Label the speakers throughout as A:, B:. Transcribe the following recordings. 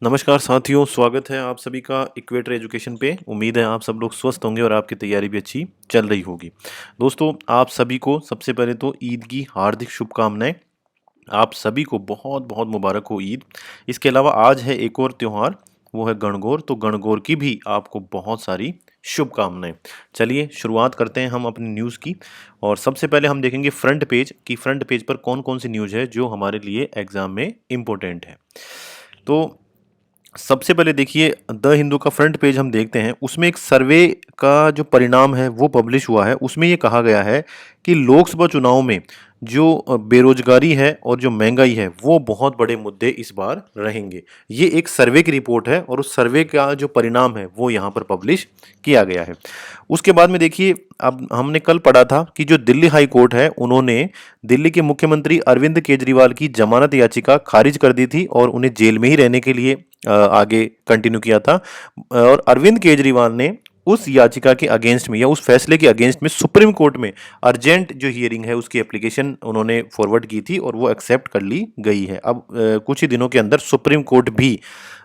A: नमस्कार साथियों, स्वागत है आप सभी का इक्वेटर एजुकेशन पे। उम्मीद है आप सब लोग स्वस्थ होंगे और आपकी तैयारी भी अच्छी चल रही होगी। दोस्तों, आप सभी को सबसे पहले तो ईद की हार्दिक शुभकामनाएं। आप सभी को बहुत बहुत मुबारक हो ईद। इसके अलावा आज है एक और त्यौहार, वो है गणगौर। तो गणगौर की भी आपको बहुत सारी शुभकामनाएं। चलिए शुरुआत करते हैं हम अपनी न्यूज़ की। और सबसे पहले हम देखेंगे फ्रंट पेज कि फ्रंट पेज पर कौन कौन सी न्यूज़ है जो हमारे लिए एग्जाम में इम्पोर्टेंट है। तो सबसे पहले देखिए, द हिंदू का फ्रंट पेज हम देखते हैं। उसमें एक सर्वे का जो परिणाम है वो पब्लिश हुआ है। उसमें ये कहा गया है कि लोकसभा चुनाव में जो बेरोजगारी है और जो महंगाई है वो बहुत बड़े मुद्दे इस बार रहेंगे। ये एक सर्वे की रिपोर्ट है और उस सर्वे का जो परिणाम है वो यहाँ पर पब्लिश किया गया है। उसके बाद में देखिए, अब हमने कल पढ़ा था कि जो दिल्ली हाई कोर्ट है उन्होंने दिल्ली के मुख्यमंत्री अरविंद केजरीवाल की जमानत याचिका खारिज कर दी थी और उन्हें जेल में ही रहने के लिए आगे कंटिन्यू किया था। और अरविंद केजरीवाल ने उस याचिका के अगेंस्ट में या उस फैसले के अगेंस्ट में सुप्रीम कोर्ट में अर्जेंट जो हियरिंग है उसकी एप्लीकेशन उन्होंने फॉरवर्ड की थी और वो एक्सेप्ट कर ली गई है। अब कुछ ही दिनों के अंदर सुप्रीम कोर्ट भी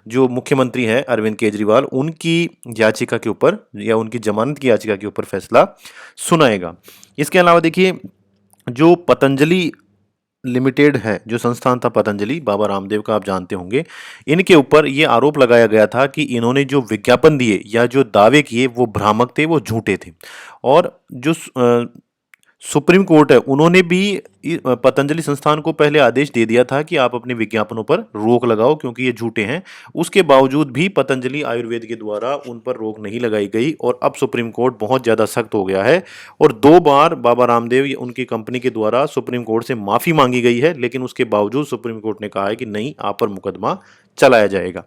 A: जो मुख्यमंत्री है अरविंद केजरीवाल उनकी याचिका के ऊपर या उनकी जमानत की याचिका के ऊपर फैसला सुनाएगा। इसके अलावा देखिए, जो पतंजलि लिमिटेड है, जो संस्थान था पतंजलि, बाबा रामदेव का आप जानते होंगे, इनके ऊपर ये आरोप लगाया गया था कि इन्होंने जो विज्ञापन दिए या जो दावे किए वो भ्रामक थे, वो झूठे थे। और जो सुप्रीम कोर्ट है उन्होंने भी पतंजलि संस्थान को पहले आदेश दे दिया था कि आप अपने विज्ञापनों पर रोक लगाओ क्योंकि ये झूठे हैं। उसके बावजूद भी पतंजलि आयुर्वेद के द्वारा उन पर रोक नहीं लगाई गई और अब सुप्रीम कोर्ट बहुत ज़्यादा सख्त हो गया है। और 2 बार बाबा रामदेव उनकी कंपनी के द्वारा सुप्रीम कोर्ट से माफ़ी मांगी गई है, लेकिन उसके बावजूद सुप्रीम कोर्ट ने कहा है कि नहीं, आप पर मुकदमा चलाया जाएगा।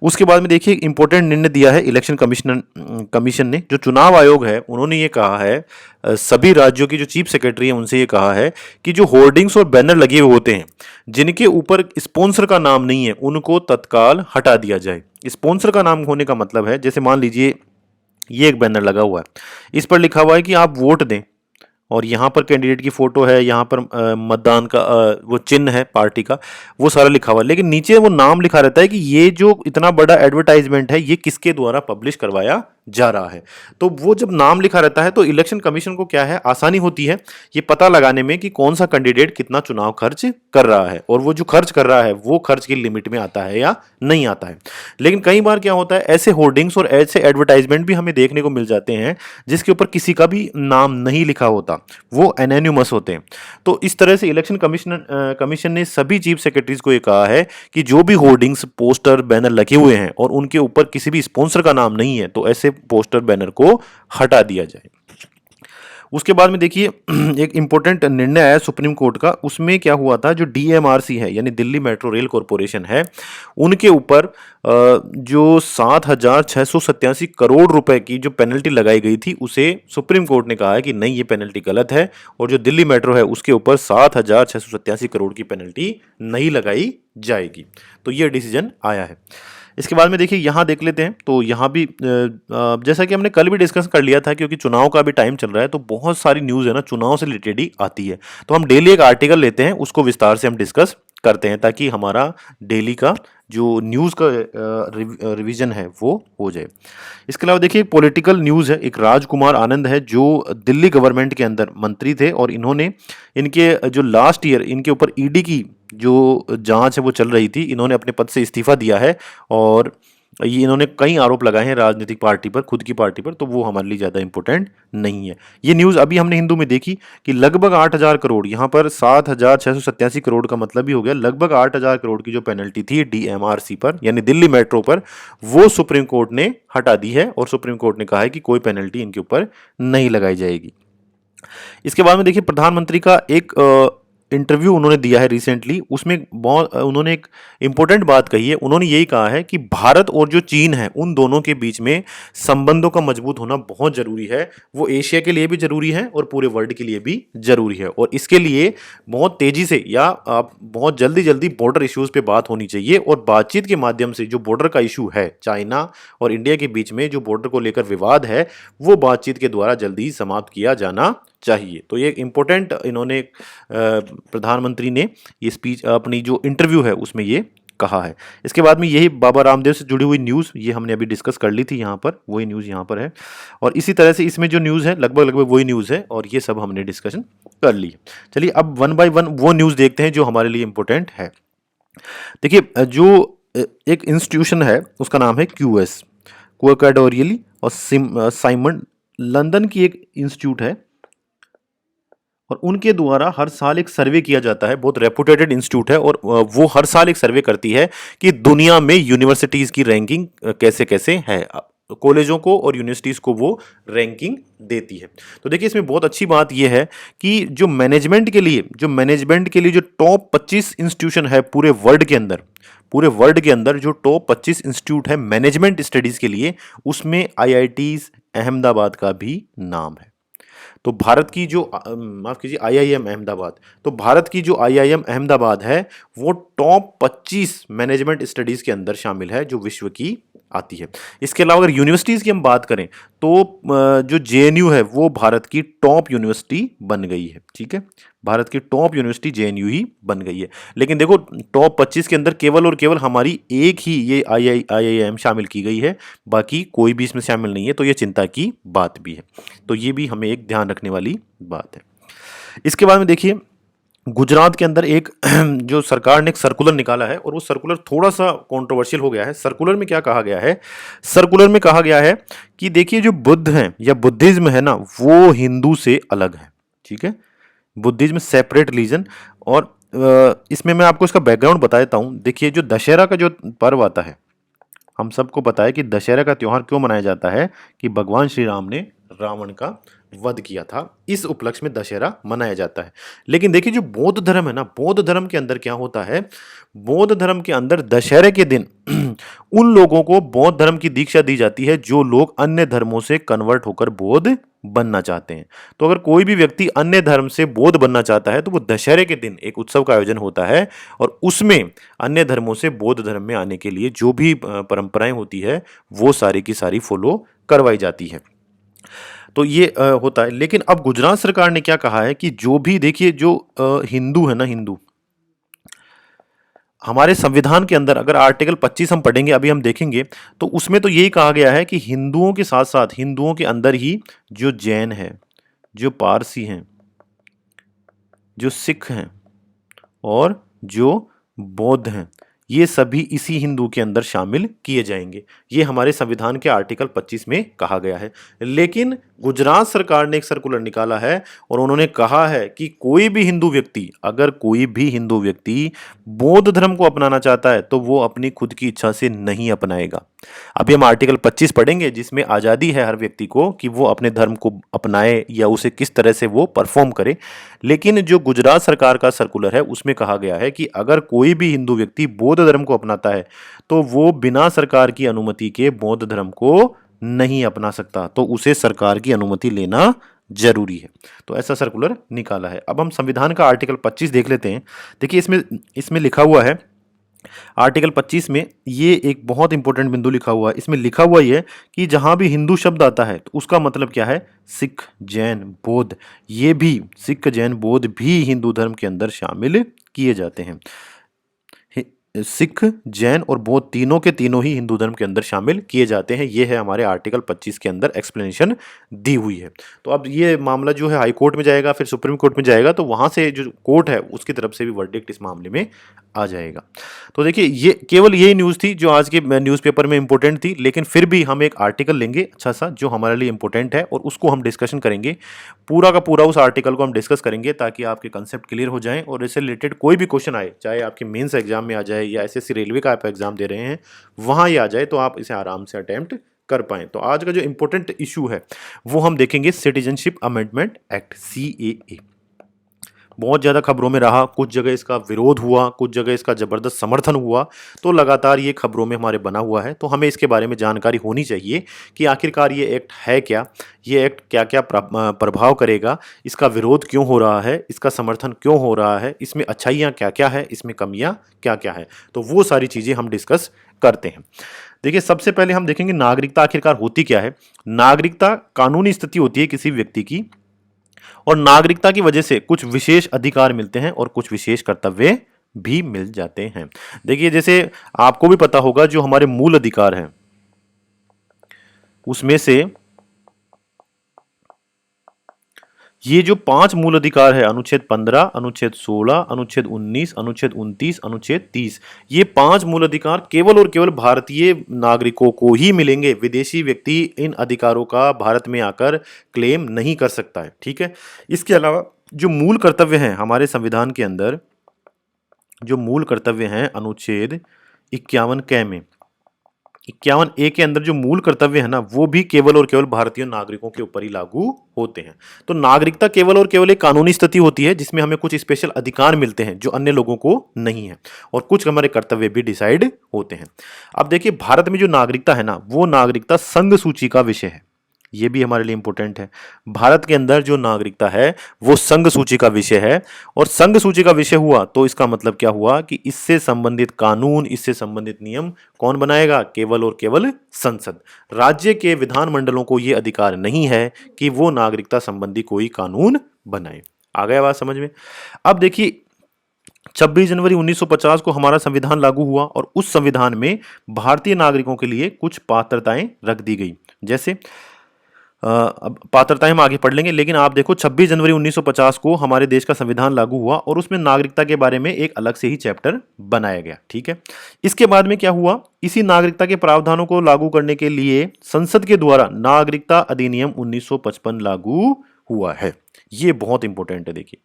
A: उसके बाद में देखिए, इंपॉर्टेंट निर्णय दिया है इलेक्शन कमीशन ने। जो चुनाव आयोग है उन्होंने ये कहा है, सभी राज्यों की जो चीफ सेक्रेटरी है उनसे ये कहा है कि जो होर्डिंग्स और बैनर लगे हुए होते हैं जिनके ऊपर स्पॉन्सर का नाम नहीं है उनको तत्काल हटा दिया जाए। स्पॉन्सर का नाम होने का मतलब है, जैसे मान लीजिए ये एक बैनर लगा हुआ है, इस पर लिखा हुआ है कि आप वोट दें और यहाँ पर कैंडिडेट की फोटो है, यहाँ पर मतदान का वो चिन्ह है पार्टी का, वो सारा लिखा हुआ है, लेकिन नीचे वो नाम लिखा रहता है कि ये जो इतना बड़ा एडवर्टाइजमेंट है ये किसके द्वारा पब्लिश करवाया जा रहा है। तो वो जब नाम लिखा रहता है तो इलेक्शन कमीशन को क्या है, आसानी होती है ये पता लगाने में कि कौन सा कैंडिडेट कितना चुनाव खर्च कर रहा है और वो जो खर्च कर रहा है वो खर्च की लिमिट में आता है या नहीं आता है। लेकिन कई बार क्या होता है, ऐसे होर्डिंग्स और ऐसे एडवर्टाइजमेंट भी हमें देखने को मिल जाते हैं जिसके ऊपर किसी का भी नाम नहीं लिखा होता, वो एनोनिमस होते हैं। तो इस तरह से इलेक्शन कमीशन ने सभी चीफ सेक्रेटरीज को ये कहा है कि जो भी होर्डिंग्स, पोस्टर, बैनर लगे हुए हैं और उनके ऊपर किसी भी स्पॉन्सर का नाम नहीं है तो ऐसे पोस्टर, बैनर को हटा दिया जाए। उसके बाद में देखिए, एक इंपॉर्टेंट निर्णय आया सुप्रीम कोर्ट का। उसमें क्या हुआ था, जो डीएमआरसी है यानी दिल्ली मेट्रो रेल कॉरपोरेशन है, उनके ऊपर जो 7,687 करोड़ रुपए की जो पेनल्टी लगाई गई थी उसे सुप्रीम कोर्ट ने कहा है कि नहीं, ये पेनल्टी गलत है और जो दिल्ली मेट्रो है उसके ऊपर 7,687 करोड़ की पेनल्टी नहीं लगाई जाएगी। तो ये डिसीजन आया है। इसके बाद में देखिए, यहाँ देख लेते हैं। तो यहाँ भी जैसा कि हमने कल भी डिस्कस कर लिया था, क्योंकि चुनाव का भी टाइम चल रहा है तो बहुत सारी न्यूज़ है ना चुनाव से रिलेटेड ही आती है। तो हम डेली एक आर्टिकल लेते हैं, उसको विस्तार से हम डिस्कस करते हैं ताकि हमारा डेली का जो न्यूज़ का रिवीजन है वो हो जाए। इसके अलावा देखिए, पॉलिटिकल न्यूज़ है। एक राजकुमार आनंद है जो दिल्ली गवर्नमेंट के अंदर मंत्री थे और इन्होंने इनके जो लास्ट ईयर इनके ऊपर ईडी की जो जांच है वो चल रही थी, इन्होंने अपने पद से इस्तीफा दिया है और ये इन्होंने कई आरोप लगाए हैं राजनीतिक पार्टी पर, खुद की पार्टी पर, तो वो हमारे लिए ज़्यादा इंपॉर्टेंट नहीं है। ये न्यूज़ अभी हमने हिंदू में देखी कि लगभग 8,000 करोड़, यहाँ पर 7,687 करोड़ का मतलब ही हो गया लगभग 8,000 करोड़ की जो पेनल्टी थी डीएमआरसी पर यानी दिल्ली मेट्रो पर, वो सुप्रीम कोर्ट ने हटा दी है और सुप्रीम कोर्ट ने कहा है कि कोई पेनल्टी इनके ऊपर नहीं लगाई जाएगी। इसके बाद में देखिए, प्रधानमंत्री का एक इंटरव्यू उन्होंने दिया है रिसेंटली। उसमें बहुत उन्होंने एक इंपॉर्टेंट बात कही है। उन्होंने यही कहा है कि भारत और जो चीन है उन दोनों के बीच में संबंधों का मजबूत होना बहुत जरूरी है। वो एशिया के लिए भी जरूरी है और पूरे वर्ल्ड के लिए भी जरूरी है और इसके लिए बहुत तेजी से या आप बहुत जल्दी जल्दी बॉर्डर इश्यूज पे बात होनी चाहिए और बातचीत के माध्यम से जो बॉर्डर का इशू है चाइना और इंडिया के बीच में, जो बॉर्डर को लेकर विवाद है, वो बातचीत के द्वारा जल्दी ही समाप्त किया जाना चाहिए। तो ये एक इम्पोर्टेंट इन्होंने प्रधानमंत्री ने ये स्पीच अपनी जो इंटरव्यू है उसमें ये कहा है। इसके बाद में यही बाबा रामदेव से जुड़ी हुई न्यूज़, ये हमने अभी डिस्कस कर ली थी यहाँ पर, वही न्यूज़ यहाँ पर है। और इसी तरह से इसमें जो न्यूज़ है लगभग लगभग वही न्यूज़ है, और ये सब हमने डिस्कशन कर ली। चलिए अब वन बाय वन वो न्यूज़ देखते हैं जो हमारे लिए इंपॉर्टेंट है। देखिए जो एक इंस्टीट्यूशन है उसका नाम है क्यूएस, क्वाकाडोरियली और साइमन, लंदन की एक इंस्टीट्यूट है, और उनके द्वारा हर साल एक सर्वे किया जाता है। बहुत रेपुटेटेड इंस्टीट्यूट है, और वो हर साल एक सर्वे करती है कि दुनिया में यूनिवर्सिटीज की रैंकिंग कैसे कैसे है। कॉलेजों को और यूनिवर्सिटीज को वो रैंकिंग देती है। तो देखिए इसमें बहुत अच्छी बात यह है कि जो मैनेजमेंट के लिए जो टॉप 25 इंस्टीट्यूशन है पूरे वर्ल्ड के अंदर जो टॉप 25 इंस्टीट्यूट है मैनेजमेंट स्टडीज के लिए, उसमें आईआईटीज अहमदाबाद का भी नाम है। तो भारत की जो माफ कीजिए आईआईएम अहमदाबाद, तो भारत की जो आईआईएम अहमदाबाद है वो टॉप 25 मैनेजमेंट स्टडीज के अंदर शामिल है जो विश्व की आती है। इसके अलावा अगर यूनिवर्सिटीज की हम बात करें तो जो जेएनयू है वो भारत की टॉप यूनिवर्सिटी बन गई है। ठीक है, भारत की टॉप यूनिवर्सिटी जेएनयू ही बन गई है। लेकिन देखो टॉप 25 के अंदर केवल और केवल हमारी एक ही ये आईआईएम शामिल की गई है, बाकी कोई भी इसमें शामिल नहीं है। तो ये चिंता की बात भी है, तो ये भी हमें एक ध्यान रखने वाली बात है। इसके बाद में देखिए गुजरात के अंदर एक जो सरकार ने एक सर्कुलर निकाला है, और वो सर्कुलर थोड़ा सा कंट्रोवर्शियल हो गया है। सर्कुलर में क्या कहा गया है? सर्कुलर में कहा गया है कि देखिए जो बुद्ध हैं या बुद्धिज्म है ना, वो हिंदू से अलग है। ठीक है, बुद्धिज्म सेपरेट रिलीजन। और इसमें मैं आपको इसका बैकग्राउंड बता देता हूँ। देखिए जो दशहरा का जो पर्व आता है, हम सबको पता है कि दशहरा का त्यौहार क्यों मनाया जाता है, कि भगवान श्री राम ने रावण का वध किया था, इस उपलक्ष्य में दशहरा मनाया जाता है। लेकिन देखिए जो बौद्ध धर्म है ना, बौद्ध धर्म के अंदर क्या होता है, बौद्ध धर्म के अंदर दशहरे के दिन उन लोगों को बौद्ध धर्म की दीक्षा दी जाती है जो लोग अन्य धर्मों से कन्वर्ट होकर बौद्ध बनना चाहते हैं। तो अगर कोई भी व्यक्ति अन्य धर्म से बौद्ध बनना चाहता है तो वो दशहरे के दिन एक उत्सव का आयोजन होता है, और उसमें अन्य धर्मों से बौद्ध धर्म में आने के लिए जो भी परंपराएं होती है वो सारी की सारी फॉलो करवाई जाती है। तो ये होता है। लेकिन अब गुजरात सरकार ने क्या कहा है कि जो भी देखिए जो हिंदू है ना, हिंदू हमारे संविधान के अंदर अगर आर्टिकल 25 हम पढ़ेंगे, अभी हम देखेंगे, तो उसमें तो यही कहा गया है कि हिंदुओं के साथ साथ हिंदुओं के अंदर ही जो जैन है, जो पारसी हैं, जो सिख हैं और जो बौद्ध हैं, ये सभी इसी हिंदू के अंदर शामिल किए जाएंगे। ये हमारे संविधान के आर्टिकल 25 में कहा गया है। लेकिन गुजरात सरकार ने एक सर्कुलर निकाला है और उन्होंने कहा है कि कोई भी हिंदू व्यक्ति, अगर कोई भी हिंदू व्यक्ति बौद्ध धर्म को अपनाना चाहता है तो वो अपनी खुद की इच्छा से नहीं अपनाएगा। अभी हम आर्टिकल 25 पढ़ेंगे जिसमें आज़ादी है हर व्यक्ति को कि वो अपने धर्म को अपनाए या उसे किस तरह से वो परफॉर्म करे। लेकिन जो गुजरात सरकार का सर्कुलर है उसमें कहा गया है कि अगर कोई भी हिंदू व्यक्ति बौद्ध धर्म को अपनाता है तो वो बिना सरकार की अनुमति के बौद्ध धर्म को नहीं अपना सकता, तो उसे सरकार की अनुमति लेना जरूरी है। तो ऐसा सर्कुलर निकाला है। अब हम संविधान का आर्टिकल 25 देख लेते हैं। देखिए इसमें लिखा हुआ है, आर्टिकल 25 में ये एक बहुत इंपॉर्टेंट बिंदु लिखा हुआ है। इसमें लिखा हुआ ये कि जहां भी हिंदू शब्द आता है तो उसका मतलब क्या है, सिख, जैन, बौद्ध, ये भी सिख, जैन, बौद्ध भी हिंदू धर्म के अंदर शामिल किए जाते हैं। सिख, जैन और बौद्ध तीनों के तीनों ही हिंदू धर्म के अंदर शामिल किए जाते हैं। ये है हमारे आर्टिकल 25 के अंदर एक्सप्लेनेशन दी हुई है। तो अब ये मामला जो है हाई कोर्ट में जाएगा, फिर सुप्रीम कोर्ट में जाएगा, तो वहां से जो कोर्ट है उसकी तरफ से भी वर्डिक्ट इस मामले में आ जाएगा। तो देखिए ये केवल यही न्यूज़ थी जो आज के न्यूज़पेपर में इंपॉर्टेंट थी, लेकिन फिर भी हम एक आर्टिकल लेंगे अच्छा सा जो हमारे लिए इंपॉर्टेंट है और उसको हम डिस्कशन करेंगे। पूरा का पूरा उस आर्टिकल को हम डिस्कस करेंगे ताकि आपके कंसेप्ट क्लियर हो जाएं और इससे रिलेटेड कोई भी क्वेश्चन आए, चाहे आपके मेंस एग्जाम में आ जाए या एसएससी रेलवे का आप एग्जाम दे रहे हैं वहां ही आ जाए, तो आप इसे आराम से अटेम्प्ट कर पाएं। तो आज का जो इंपॉर्टेंट इशू है वो हम देखेंगे सिटीजनशिप अमेंडमेंट एक्ट, सीएए। बहुत ज़्यादा खबरों में रहा, कुछ जगह इसका विरोध हुआ, कुछ जगह इसका ज़बरदस्त समर्थन हुआ, तो लगातार ये खबरों में हमारे बना हुआ है। तो हमें इसके बारे में जानकारी होनी चाहिए कि आखिरकार ये एक्ट है क्या, ये एक्ट क्या क्या प्रभाव करेगा, इसका विरोध क्यों हो रहा है, इसका समर्थन क्यों हो रहा है, इसमें अच्छाइयाँ क्या क्या है, इसमें कमियाँ क्या क्या है। तो वो सारी चीज़ें हम डिस्कस करते हैं। देखिए सबसे पहले हम देखेंगे नागरिकता आखिरकार होती क्या है। नागरिकता कानूनी स्थिति होती है किसी व्यक्ति की, और नागरिकता की वजह से कुछ विशेष अधिकार मिलते हैं और कुछ विशेष कर्तव्य भी मिल जाते हैं। देखिए जैसे आपको भी पता होगा जो हमारे मूल अधिकार हैं उसमें से ये जो 5 मूल अधिकार है, अनुच्छेद 15, अनुच्छेद 16, अनुच्छेद 19, अनुच्छेद 29, अनुच्छेद 30, ये 5 मूल अधिकार केवल और केवल भारतीय नागरिकों को ही मिलेंगे। विदेशी व्यक्ति इन अधिकारों का भारत में आकर क्लेम नहीं कर सकता है। ठीक है। इसके अलावा जो मूल कर्तव्य हैं हमारे संविधान के अंदर, जो मूल कर्तव्य हैं अनुच्छेद 51 क में, 51 ए के अंदर जो मूल कर्तव्य है ना, वो भी केवल और केवल भारतीय नागरिकों के ऊपर ही लागू होते हैं। तो नागरिकता केवल और केवल एक कानूनी स्थिति होती है जिसमें हमें कुछ स्पेशल अधिकार मिलते हैं जो अन्य लोगों को नहीं है, और कुछ हमारे कर्तव्य भी डिसाइड होते हैं। अब देखिए भारत में जो नागरिकता है ना, वो नागरिकता संघ सूची का विषय है। ये भी हमारे लिए इंपॉर्टेंट है। भारत के अंदर जो नागरिकता है वो संघ सूची का विषय है, और संघ सूची का विषय हुआ तो इसका मतलब क्या हुआ कि इससे संबंधित कानून, इससे संबंधित नियम कौन बनाएगा? केवल और केवल संसद। राज्य के विधानमंडलों को ये अधिकार नहीं है कि वो नागरिकता संबंधी कोई कानून बनाए। आ गया बात समझ में? अब देखिए 26 जनवरी 1950 को हमारा संविधान लागू हुआ, और उस संविधान में भारतीय नागरिकों के लिए कुछ पात्रताएं रख दी गई। जैसे अब पात्रताएं हम आगे पढ़ लेंगे, लेकिन आप देखो 26 जनवरी 1950 को हमारे देश का संविधान लागू हुआ और उसमें नागरिकता के बारे में एक अलग से ही चैप्टर बनाया गया। ठीक है। इसके बाद में क्या हुआ? इसी नागरिकता के प्रावधानों को लागू करने के लिए संसद के द्वारा नागरिकता अधिनियम 1955 लागू हुआ है। ये बहुत इंपॉर्टेंट है। देखिए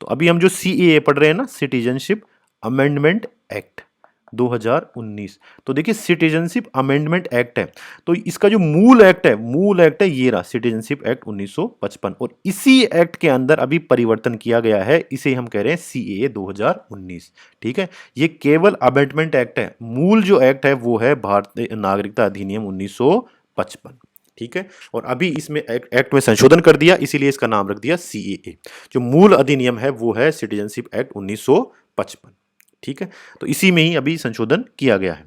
A: तो अभी हम जो CAA पढ़ रहे हैं ना, सिटीजनशिप अमेंडमेंट एक्ट 2019, तो देखिए सिटीजनशिप अमेंडमेंट एक्ट है, तो इसका जो मूल एक्ट है ये रहा, सिटीजनशिप एक्ट 1955, और इसी एक्ट के अंदर अभी परिवर्तन किया गया है, इसे हम कह रहे हैं CAA 2019। ठीक है। ये केवल अमेंडमेंट एक्ट है, मूल जो एक्ट है वो है भारतीय नागरिकता अधिनियम 1955। ठीक है। और अभी इसमें एक्ट में संशोधन कर दिया, इसीलिए इसका नाम रख दिया CAA। जो मूल अधिनियम है वो है सिटीजनशिप एक्ट 1955। ठीक है। तो इसी में ही अभी संशोधन किया गया है।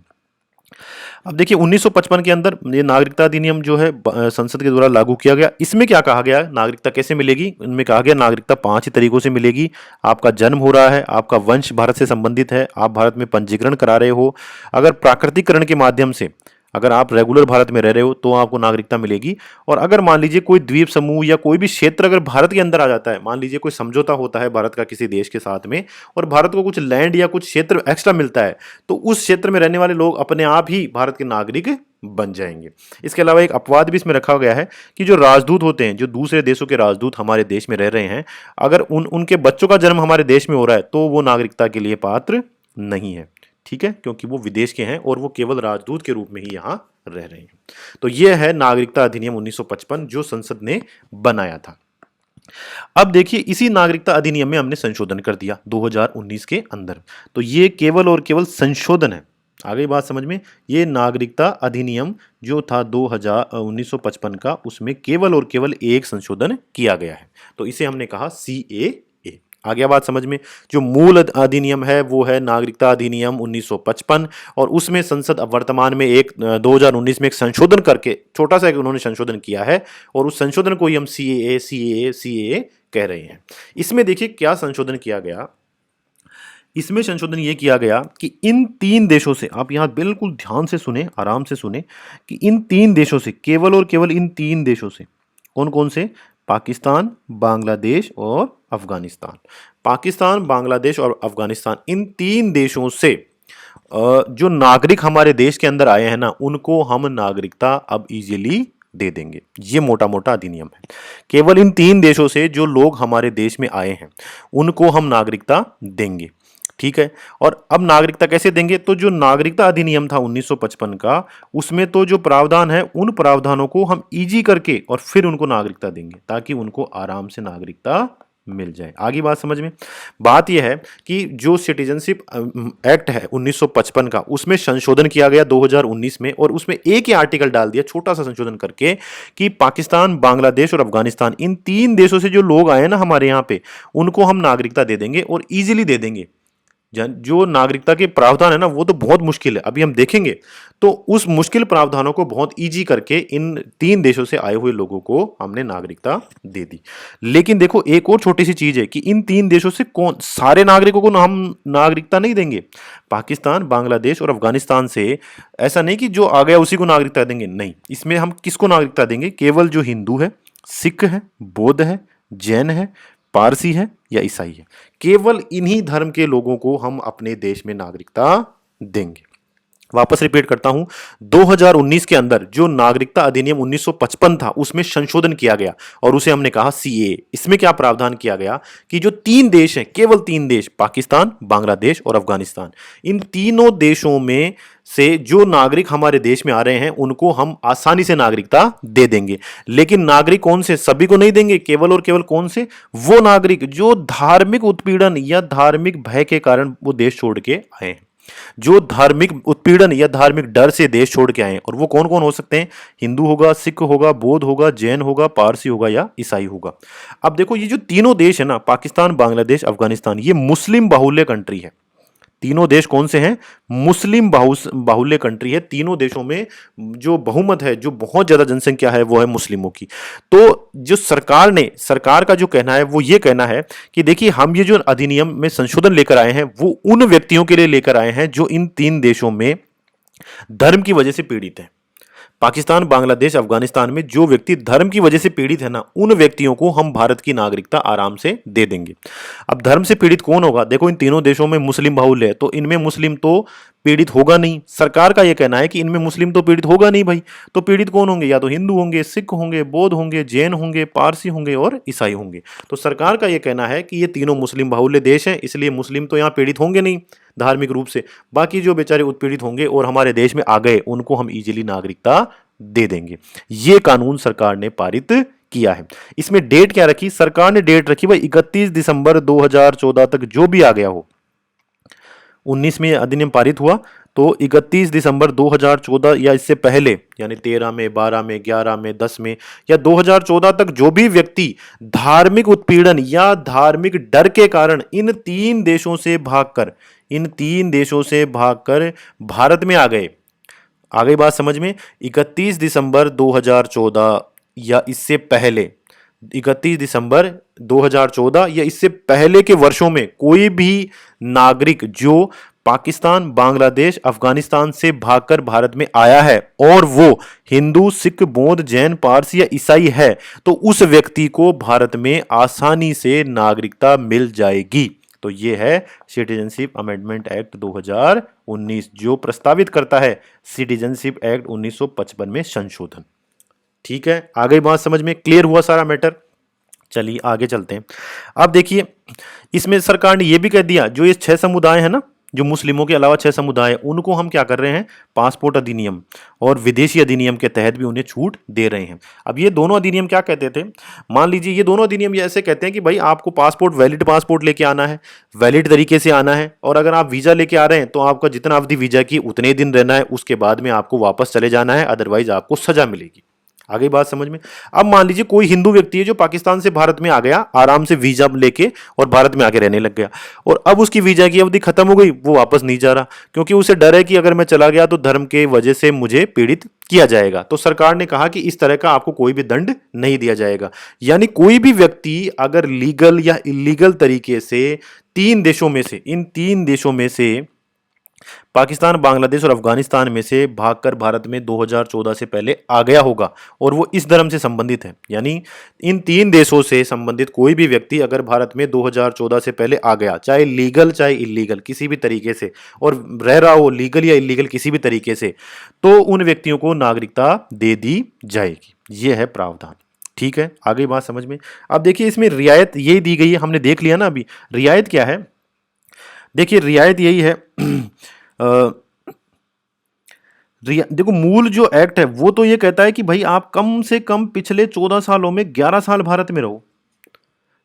A: अब देखिए 1955 के अंदर ये नागरिकता अधिनियम जो है संसद के द्वारा लागू किया गया। इसमें क्या कहा गया? नागरिकता कैसे मिलेगी? इनमें कहा गया नागरिकता 5 ही तरीकों से मिलेगी। आपका जन्म हो रहा है, आपका वंश भारत से संबंधित है, आप भारत में पंजीकरण करा रहे हो, अगर प्राकृतिकरण के माध्यम से अगर आप रेगुलर भारत में रह रहे हो तो आपको नागरिकता मिलेगी, और अगर मान लीजिए कोई द्वीप समूह या कोई भी क्षेत्र अगर भारत के अंदर आ जाता है, मान लीजिए कोई समझौता होता है भारत का किसी देश के साथ में और भारत को कुछ लैंड या कुछ क्षेत्र एक्स्ट्रा मिलता है, तो उस क्षेत्र में रहने वाले लोग अपने आप ही भारत के नागरिक बन जाएंगे। इसके अलावा एक अपवाद भी इसमें रखा गया है कि जो राजदूत होते हैं, जो दूसरे देशों के राजदूत हमारे देश में रह रहे हैं, अगर उनके बच्चों का जन्म हमारे देश में हो रहा है तो वो नागरिकता के लिए पात्र नहीं है। ठीक है, क्योंकि वो विदेश के हैं और वो केवल राजदूत के रूप में ही यहाँ रह रहे हैं। तो ये है नागरिकता अधिनियम 1955 जो संसद ने बनाया था। अब देखिए इसी नागरिकता अधिनियम में हमने संशोधन कर दिया 2019 के अंदर, तो ये केवल और केवल संशोधन है। आ गई बात समझ में? ये नागरिकता अधिनियम जो था 1955 का, उसमें केवल और केवल एक संशोधन किया गया है, तो इसे हमने कहा CAA। आ गया बात समझ में? जो मूल अधिनियम है वो है नागरिकता अधिनियम 1955, और उसमें संसद अब वर्तमान में 2019 में एक संशोधन करके छोटा सा एक उन्होंने संशोधन किया है, और उस संशोधन को ही हम CAA कह रहे हैं। इसमें देखिए क्या संशोधन किया गया। इसमें संशोधन ये किया गया कि इन 3 देशों से, आप यहां बिल्कुल ध्यान से सुने, आराम से सुने, कि इन 3 देशों से, केवल और केवल इन 3 देशों से, कौन कौन से? पाकिस्तान, बांग्लादेश और अफगानिस्तान। पाकिस्तान, बांग्लादेश और अफगानिस्तान, इन 3 देशों से जो नागरिक हमारे देश के अंदर आए हैं ना, उनको हम नागरिकता अब इजीली दे देंगे। ये मोटा मोटा अधिनियम है। केवल इन 3 देशों से जो लोग हमारे देश में आए हैं उनको हम नागरिकता देंगे। ठीक है। और अब नागरिकता कैसे देंगे? तो जो नागरिकता अधिनियम था 1955 का, उसमें तो जो प्रावधान है उन प्रावधानों को हम इजी करके और फिर उनको नागरिकता देंगे, ताकि उनको आराम से नागरिकता मिल जाए। आगे बात समझ में? बात यह है कि जो सिटीजनशिप एक्ट है 1955 का, उसमें संशोधन किया गया 2019 में, और उसमें एक ही आर्टिकल डाल दिया छोटा सा संशोधन करके कि पाकिस्तान, बांग्लादेश और अफगानिस्तान, इन 3 देशों से जो लोग आए ना हमारे यहाँ पे, उनको हम नागरिकता दे देंगे और इजीली दे देंगे। जो नागरिकता के प्रावधान है ना वो तो बहुत मुश्किल है, अभी हम देखेंगे। तो उस मुश्किल प्रावधानों को बहुत इजी करके इन 3 देशों से आए हुए लोगों को हमने नागरिकता दे दी। लेकिन देखो एक और छोटी सी चीज है कि इन 3 देशों से कौन सारे नागरिकों को हम नागरिकता नहीं देंगे। पाकिस्तान, बांग्लादेश और अफगानिस्तान से ऐसा नहीं कि जो आ गया उसी को नागरिकता देंगे, नहीं। इसमें हम किसको नागरिकता देंगे? केवल जो हिंदू है, सिख है, बौद्ध है, जैन है, पारसी है या ईसाई है, केवल इन्हीं धर्म के लोगों को हम अपने देश में नागरिकता देंगे। वापस रिपीट करता हूं, 2019 के अंदर जो नागरिकता अधिनियम 1955 था उसमें संशोधन किया गया और उसे हमने कहा सीए। इसमें क्या प्रावधान किया गया कि जो 3 देश हैं, केवल 3 देश, पाकिस्तान, बांग्लादेश और अफगानिस्तान, इन तीनों देशों में से जो नागरिक हमारे देश में आ रहे हैं उनको हम आसानी से नागरिकता दे देंगे। लेकिन नागरिक कौन से? सभी को नहीं देंगे, केवल और केवल कौन से? वो नागरिक जो धार्मिक उत्पीड़न या धार्मिक भय के कारण वो देश छोड़ के आए हैं, जो धार्मिक उत्पीड़न या धार्मिक डर से देश छोड़ के आए हैं। और वो कौन कौन हो सकते हैं? हिंदू होगा, सिख होगा, बौद्ध होगा, जैन होगा, पारसी होगा या ईसाई होगा। अब देखो ये जो तीनों देश है ना, पाकिस्तान, बांग्लादेश, अफगानिस्तान, ये मुस्लिम बाहुल्य कंट्री है। तीनों देश कौन से हैं? मुस्लिम बाहुल्य कंट्री है। तीनों देशों में जो बहुमत है, जो बहुत ज्यादा जनसंख्या है, वो है मुस्लिमों की। तो जो सरकार का जो कहना है वो ये कहना है कि देखिए हम ये जो अधिनियम में संशोधन लेकर आए हैं वो उन व्यक्तियों के लिए लेकर आए हैं जो इन 3 देशों में धर्म की वजह से पीड़ित हैं। पाकिस्तान, बांग्लादेश, अफगानिस्तान में जो व्यक्ति धर्म की वजह से पीड़ित है ना, उन व्यक्तियों को हम भारत की नागरिकता आराम से दे देंगे। अब धर्म से पीड़ित कौन होगा? देखो इन तीनों देशों में मुस्लिम बाहुल्य है, तो इनमें मुस्लिम तो पीड़ित होगा नहीं। सरकार का यह कहना है कि इनमें मुस्लिम तो पीड़ित होगा नहीं भाई, तो पीड़ित कौन होंगे? या तो हिंदू होंगे, सिख होंगे, बौद्ध होंगे, जैन होंगे, पारसी होंगे और ईसाई होंगे। तो सरकार का यह कहना है कि ये तीनों मुस्लिम बाहुल्य देश हैं, इसलिए मुस्लिम तो यहाँ पीड़ित होंगे नहीं धार्मिक रूप से। बाकी जो बेचारे उत्पीड़ित होंगे और हमारे देश में आ गए उनको हम इजीली नागरिकता दे देंगे। ये कानून सरकार ने पारित किया है। इसमें डेट क्या रखी? सरकार ने डेट रखी भाई 31 दिसंबर 2014 तक जो भी आ गया हो। 19 में अधिनियम पारित हुआ तो 31 दिसंबर 2014 या इससे पहले यानी 13 में, 12 में, 11 में, 10 में या 2014 तक जो भी व्यक्ति धार्मिक उत्पीड़न या धार्मिक डर के कारण इन 3 देशों से भागकर भारत में आ गए। आ गई बात समझ में? 31 दिसंबर 2014 या इससे पहले, 31 दिसंबर 2014 या इससे पहले के वर्षों में कोई भी नागरिक जो पाकिस्तान, बांग्लादेश, अफगानिस्तान से भागकर भारत में आया है और वो हिंदू, सिख, बौद्ध, जैन, पारसी या ईसाई है, तो उस व्यक्ति को भारत में आसानी से नागरिकता मिल जाएगी। तो ये है सिटीजनशिप अमेंडमेंट एक्ट 2019 जो प्रस्तावित करता है सिटीजनशिप एक्ट 1955 में संशोधन। ठीक है, आ गई बात समझ में? क्लियर हुआ सारा मैटर? चलिए आगे चलते हैं। अब देखिए इसमें सरकार ने यह भी कह दिया जो ये 6 समुदाय है ना, जो मुस्लिमों के अलावा 6 समुदाय हैं, उनको हम क्या कर रहे हैं? पासपोर्ट अधिनियम और विदेशी अधिनियम के तहत भी उन्हें छूट दे रहे हैं। अब ये दोनों अधिनियम क्या कहते थे? मान लीजिए ये दोनों अधिनियम ये ऐसे कहते हैं कि भाई आपको पासपोर्ट, वैलिड पासपोर्ट लेके आना है, वैलिड तरीके से आना है, और अगर आप वीजा लेके आ रहे हैं तो आपका जितना अवधि वीजा की उतने दिन रहना है, उसके बाद में आपको वापस चले जाना है, अदरवाइज आपको सजा मिलेगी। आ गई बात समझ में? अब मान लीजिए कोई हिंदू व्यक्ति है जो पाकिस्तान से भारत में आ गया, आराम से वीजा लेके और भारत में आके रहने लग गया, और अब उसकी वीजा की अवधि खत्म हो गई, वो वापस नहीं जा रहा क्योंकि उसे डर है कि अगर मैं चला गया तो धर्म के वजह से मुझे पीड़ित किया जाएगा। तो सरकार ने कहा कि इस तरह का आपको कोई भी दंड नहीं दिया जाएगा। यानी कोई भी व्यक्ति अगर लीगल या इलीगल तरीके से इन 3 देशों में से पाकिस्तान, बांग्लादेश और अफगानिस्तान में से भागकर भारत में 2014 से पहले आ गया होगा और वो इस धर्म से संबंधित है, यानी इन 3 देशों से संबंधित कोई भी व्यक्ति अगर भारत में 2014 से पहले आ गया, चाहे लीगल चाहे इलीगल किसी भी तरीके से, और रह रहा हो लीगल या इलीगल किसी भी तरीके से, तो उन व्यक्तियों को नागरिकता दे दी जाएगी। ये है प्रावधान। ठीक है, आ गई बात समझ में? अब देखिए इसमें रियायत यही दी गई है, हमने देख लिया ना अभी। रियायत क्या है? देखिए रियायत यही है देखो मूल जो एक्ट है वो तो ये कहता है कि भाई आप कम से कम पिछले 14 सालों में 11 साल भारत में रहो।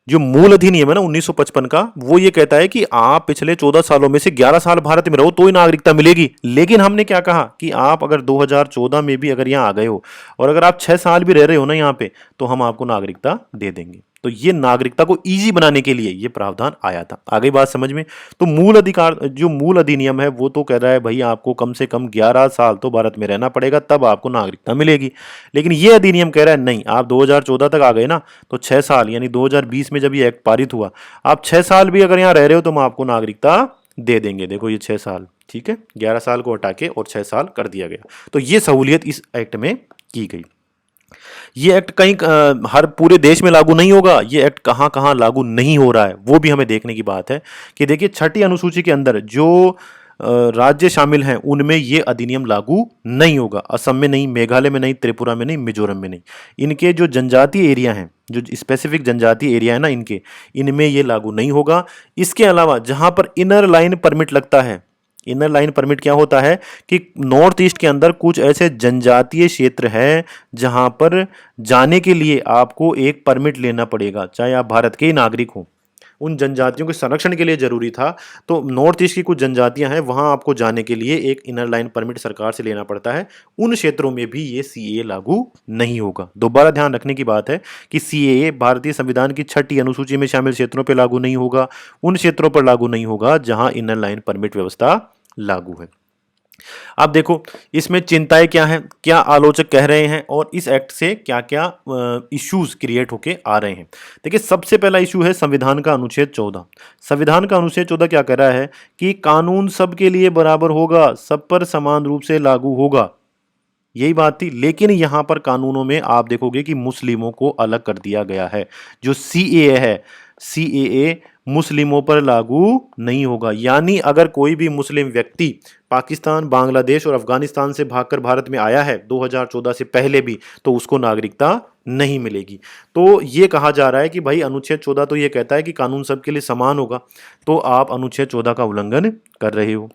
A: जो मूल अधिनियम है ना 1955 का, वो ये कहता है कि आप पिछले 14 सालों में से 11 साल भारत में रहो तो ही नागरिकता मिलेगी। लेकिन हमने क्या कहा कि आप अगर 2014 में भी अगर यहाँ आ गए हो और अगर आप 6 साल भी रह रहे हो ना यहाँ पे, तो हम आपको नागरिकता दे देंगे। तो ये नागरिकता को इजी बनाने के लिए ये प्रावधान आया था। आ गई बात समझ में। तो मूल अधिकार, जो मूल अधिनियम है वो तो कह रहा है भाई आपको कम से कम 11 साल तो भारत में रहना पड़ेगा, तब आपको नागरिकता मिलेगी। लेकिन ये अधिनियम कह रहा है नहीं, आप 2014 तक आ गए ना, तो 6 साल यानी 2020 में जब ये एक्ट पारित हुआ, आप 6 साल भी अगर यहाँ रह रहे हो तो हम आपको नागरिकता दे देंगे। देखो ये 6 साल, ठीक है, 11 साल को हटा के और 6 साल कर दिया गया। तो ये सहूलियत इस एक्ट में की गई। ये एक्ट कहीं हर पूरे देश में लागू नहीं होगा, ये एक्ट कहाँ कहाँ लागू नहीं हो रहा है वो भी हमें देखने की बात है। कि देखिए छठी अनुसूची के अंदर जो राज्य शामिल हैं उनमें ये अधिनियम लागू नहीं होगा। असम में नहीं, मेघालय में नहीं, त्रिपुरा में नहीं, मिजोरम में नहीं। इनके जो जनजातीय एरिया हैं, जो स्पेसिफिक जनजातीय एरिया है ना इनके, इनमें ये लागू नहीं होगा। इसके अलावा जहां पर इनर लाइन परमिट लगता है, इनर लाइन परमिट क्या होता है कि नॉर्थ ईस्ट के अंदर कुछ ऐसे जनजातीय क्षेत्र हैं जहां पर जाने के लिए आपको एक परमिट लेना पड़ेगा, चाहे आप भारत के ही नागरिक हो। उन जनजातियों के संरक्षण के लिए जरूरी था। तो नॉर्थ ईस्ट की कुछ जनजातियां हैं, वहां आपको जाने के लिए एक इनर लाइन परमिट सरकार से लेना पड़ता है। उन क्षेत्रों में भी ये सीएए लागू नहीं होगा। दोबारा ध्यान रखने की बात है कि सीएए भारतीय संविधान की छठी अनुसूची में शामिल क्षेत्रों पर लागू नहीं होगा, उन क्षेत्रों पर लागू नहीं होगा जहां इनर लाइन परमिट व्यवस्था लागू है। अब देखो इसमें चिंताएं क्या हैं, क्या आलोचक कह रहे हैं और इस एक्ट से क्या क्या इश्यूज क्रिएट होके आ रहे हैं। देखिए सबसे पहला इशू है संविधान का अनुच्छेद 14। संविधान का अनुच्छेद 14 क्या कह रहा है कि कानून सबके लिए बराबर होगा, सब पर समान रूप से लागू होगा। यही बात थी, लेकिन यहां पर कानूनों में आप देखोगे कि मुस्लिमों को अलग कर दिया गया है। जो सीएए है, सीएए मुस्लिमों पर लागू नहीं होगा। यानी अगर कोई भी मुस्लिम व्यक्ति पाकिस्तान, बांग्लादेश और अफगानिस्तान से भागकर भारत में आया है 2014 से पहले भी, तो उसको नागरिकता नहीं मिलेगी। तो ये कहा जा रहा है कि भाई अनुच्छेद 14 तो ये कहता है कि कानून सबके लिए समान होगा, तो आप अनुच्छेद 14 का उल्लंघन कर रहे हो।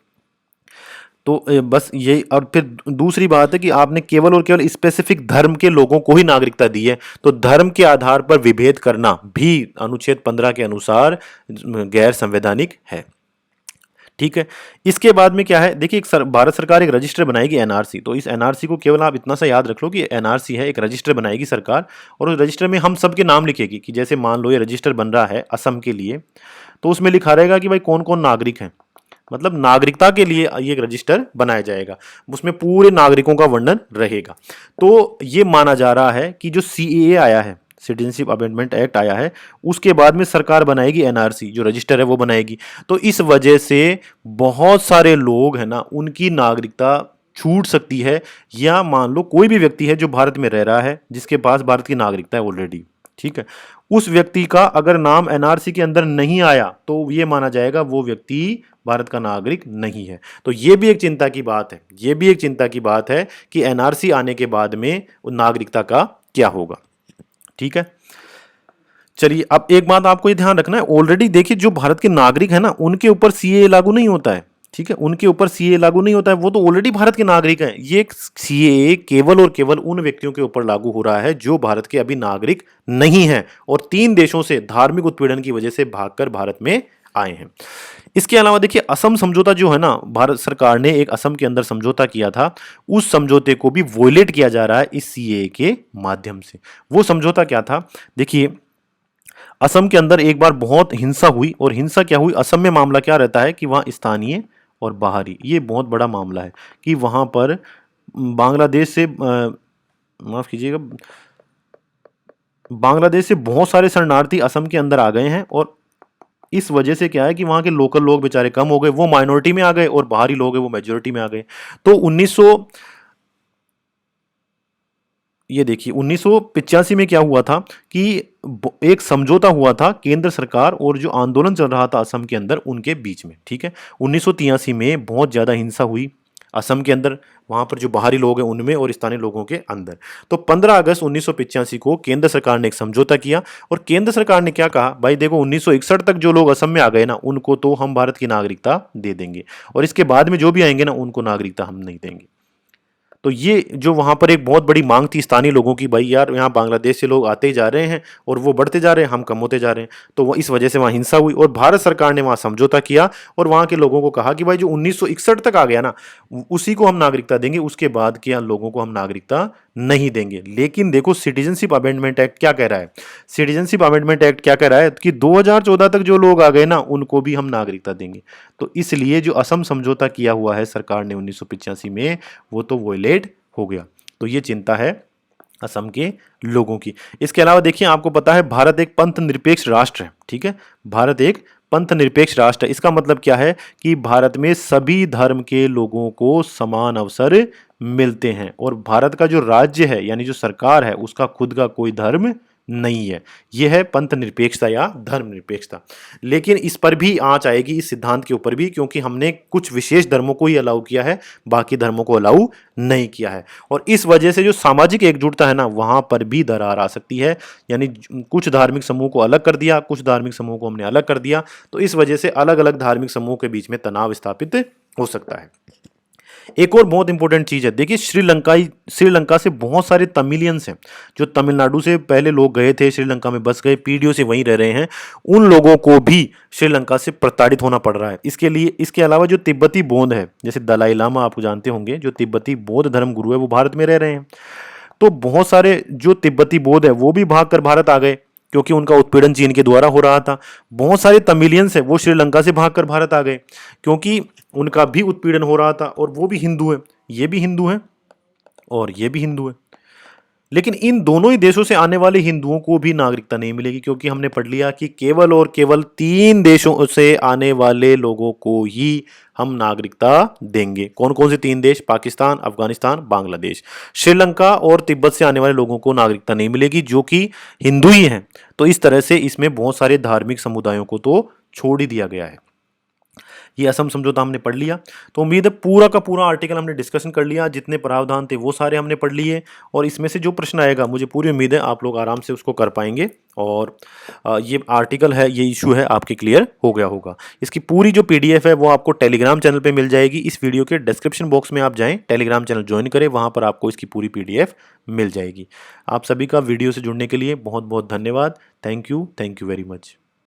A: तो बस यही। और फिर दूसरी बात है कि आपने केवल और केवल स्पेसिफिक धर्म के लोगों को ही नागरिकता दी है, तो धर्म के आधार पर विभेद करना भी अनुच्छेद 15 के अनुसार गैर संवैधानिक है। ठीक है। इसके बाद में क्या है, देखिए भारत सरकार एक रजिस्टर बनाएगी एनआरसी। तो इस एनआरसी को केवल आप इतना सा याद रख लो कि एनआरसी है, एक रजिस्टर बनाएगी सरकार, और उस रजिस्टर में हम सबके नाम लिखेगी। कि जैसे मान लो ये रजिस्टर बन रहा है असम के लिए, तो उसमें लिखा रहेगा कि भाई कौन कौन नागरिक हैं, मतलब नागरिकता के लिए ये एक रजिस्टर बनाया जाएगा, उसमें पूरे नागरिकों का वर्णन रहेगा। तो ये माना जा रहा है कि जो सीएए आया है, सिटीजनशिप अमेंडमेंट एक्ट आया है, उसके बाद में सरकार बनाएगी एनआरसी, जो रजिस्टर है वो बनाएगी। तो इस वजह से बहुत सारे लोग हैं ना, उनकी नागरिकता छूट सकती है। या मान लो कोई भी व्यक्ति है जो भारत में रह रहा है, जिसके पास भारत की नागरिकता है ऑलरेडी, ठीक है, उस व्यक्ति का अगर नाम एनआरसी के अंदर नहीं आया तो ये माना जाएगा वो व्यक्ति भारत का नागरिक नहीं है। तो ये भी एक चिंता की बात है, ये भी एक चिंता की बात है कि एनआरसी आने के बाद में नागरिकता का क्या होगा। ठीक है, चलिए अब एक बात आपको ये ध्यान रखना है, ऑलरेडी देखिए जो भारत के नागरिक है ना, उनके ऊपर सीएए लागू नहीं होता है। ठीक है, उनके ऊपर सीएए लागू नहीं होता है, वो तो ऑलरेडी भारत के नागरिक हैं। ये सीएए केवल और केवल उन व्यक्तियों के ऊपर लागू हो रहा है जो भारत के अभी नागरिक नहीं हैं और 3 देशों से धार्मिक उत्पीड़न की वजह से भागकर भारत में आए हैं। इसके अलावा देखिए असम समझौता जो है ना, भारत सरकार ने एक असम के अंदर समझौता किया था, उस समझौते को भी वोलेट किया जा रहा है इस सीएए के माध्यम से। वो समझौता क्या था, देखिए असम के अंदर एक बार बहुत हिंसा हुई, और हिंसा क्या हुई, असम में मामला क्या रहता है कि वहाँ स्थानीय और बाहरी, ये बहुत बड़ा मामला है कि वहाँ पर बांग्लादेश से माफ़ कीजिएगा, बांग्लादेश से बहुत सारे शरणार्थी असम के अंदर आ गए हैं, और इस वजह से क्या है कि वहाँ के लोकल लोग बेचारे कम हो गए, वो माइनॉरिटी में आ गए, और बाहरी लोग हैं वो मेजोरिटी में आ गए। तो 1985 में क्या हुआ था कि एक समझौता हुआ था केंद्र सरकार और जो आंदोलन चल रहा था असम के अंदर उनके बीच में। ठीक है, 1983 में बहुत ज़्यादा हिंसा हुई असम के अंदर, वहाँ पर जो बाहरी लोग हैं उनमें और स्थानीय लोगों के अंदर। तो 15 अगस्त 1985 को केंद्र सरकार ने एक समझौता किया, और केंद्र सरकार ने क्या कहा, भाई देखो 1961 तक जो लोग असम में आ गए ना, उनको तो हम भारत की नागरिकता दे देंगे, और इसके बाद में जो भी आएंगे ना उनको नागरिकता हम नहीं देंगे। तो ये जो वहाँ पर एक बहुत बड़ी मांग थी स्थानीय लोगों की, भाई यार यहाँ बांग्लादेश से लोग आते ही जा रहे हैं और वो बढ़ते जा रहे हैं, हम कम होते जा रहे हैं। तो वो इस वजह से वहाँ हिंसा हुई, और भारत सरकार ने वहाँ समझौता किया और वहाँ के लोगों को कहा कि भाई जो 1961 तक आ गया ना, उसी को हम नागरिकता देंगे, उसके बाद के लोगों को हम नागरिकता नहीं देंगे। लेकिन देखो सिटीजनशिप अमेंडमेंट एक्ट क्या कह रहा है, सिटीजनशिप अमेंडमेंट एक्ट क्या कह रहा है कि 2014 तक जो लोग आ गए ना उनको भी हम नागरिकता देंगे। तो इसलिए जो असम समझौता किया हुआ है सरकार ने 1985 में, वो तो वोलेट हो गया। तो ये चिंता है असम के लोगों की। इसके अलावा देखिए, आपको पता है भारत एक पंथ निरपेक्ष राष्ट्र है, ठीक है, भारत एक पंथ निरपेक्ष राष्ट्र है। इसका मतलब क्या है कि भारत में सभी धर्म के लोगों को समान अवसर मिलते हैं और भारत का जो राज्य है यानी जो सरकार है उसका खुद का कोई धर्म नहीं है। यह है पंथ निरपेक्षता या धर्म निरपेक्षता। लेकिन इस पर भी आंच आएगी, इस सिद्धांत के ऊपर भी, क्योंकि हमने कुछ विशेष धर्मों को ही अलाउ किया है, बाकी धर्मों को अलाउ नहीं किया है। और इस वजह से जो सामाजिक एकजुटता है ना, वहां पर भी दरार आ सकती है। यानी कुछ धार्मिक समूह को अलग कर दिया, कुछ धार्मिक समूह को हमने अलग कर दिया, तो इस वजह से अलग अलग धार्मिक समूह के बीच में तनाव स्थापित हो सकता है। एक और बहुत इंपॉर्टेंट चीज है, देखिए श्रीलंका से बहुत सारे तमिलियंस हैं जो तमिलनाडु से पहले लोग गए थे, श्रीलंका में बस गए, पीढ़ियों से वहीं रह रहे हैं, उन लोगों को भी श्रीलंका से प्रताड़ित होना पड़ रहा है। इसके अलावा जो तिब्बती बौद्ध है, जैसे दलाई लामा आपको जानते होंगे, जो तिब्बती बौद्ध धर्म गुरु है वो भारत में रह रहे हैं। तो बहुत सारे जो तिब्बती बौद्ध है वो भी भागकर भारत आ गए क्योंकि उनका उत्पीड़न चीन के द्वारा हो रहा था। बहुत सारे तमिलियंस है वो श्रीलंका से भागकर भारत आ गए क्योंकि उनका भी उत्पीड़न हो रहा था और वो भी हिंदू है, ये भी हिंदू है और ये भी हिंदू है। लेकिन इन दोनों ही देशों से आने वाले हिंदुओं को भी नागरिकता नहीं मिलेगी क्योंकि हमने पढ़ लिया कि केवल और केवल 3 देशों से आने वाले लोगों को ही हम नागरिकता देंगे। कौन कौन से 3 देश? पाकिस्तान, अफगानिस्तान, बांग्लादेश। श्रीलंका और तिब्बत से आने वाले लोगों को नागरिकता नहीं मिलेगी जो कि हिंदू ही हैं। तो इस तरह से इसमें बहुत सारे धार्मिक समुदायों को तो छोड़ ही दिया गया है। ये असम समझौता हमने पढ़ लिया, तो उम्मीद है पूरा का पूरा आर्टिकल हमने डिस्कशन कर लिया, जितने प्रावधान थे वो सारे हमने पढ़ लिए और इसमें से जो प्रश्न आएगा मुझे पूरी उम्मीद है आप लोग आराम से उसको कर पाएंगे और ये आर्टिकल है, ये इशू है, आपके क्लियर हो गया होगा। इसकी पूरी जो पीडीएफ है वो आपको टेलीग्राम चैनल पे मिल जाएगी। इस वीडियो के डिस्क्रिप्शन बॉक्स में आप जाएं, टेलीग्राम चैनल ज्वाइन करें, वहाँ पर आपको इसकी पूरी पीडीएफ मिल जाएगी। आप सभी का वीडियो से जुड़ने के लिए बहुत बहुत धन्यवाद। Thank you very much.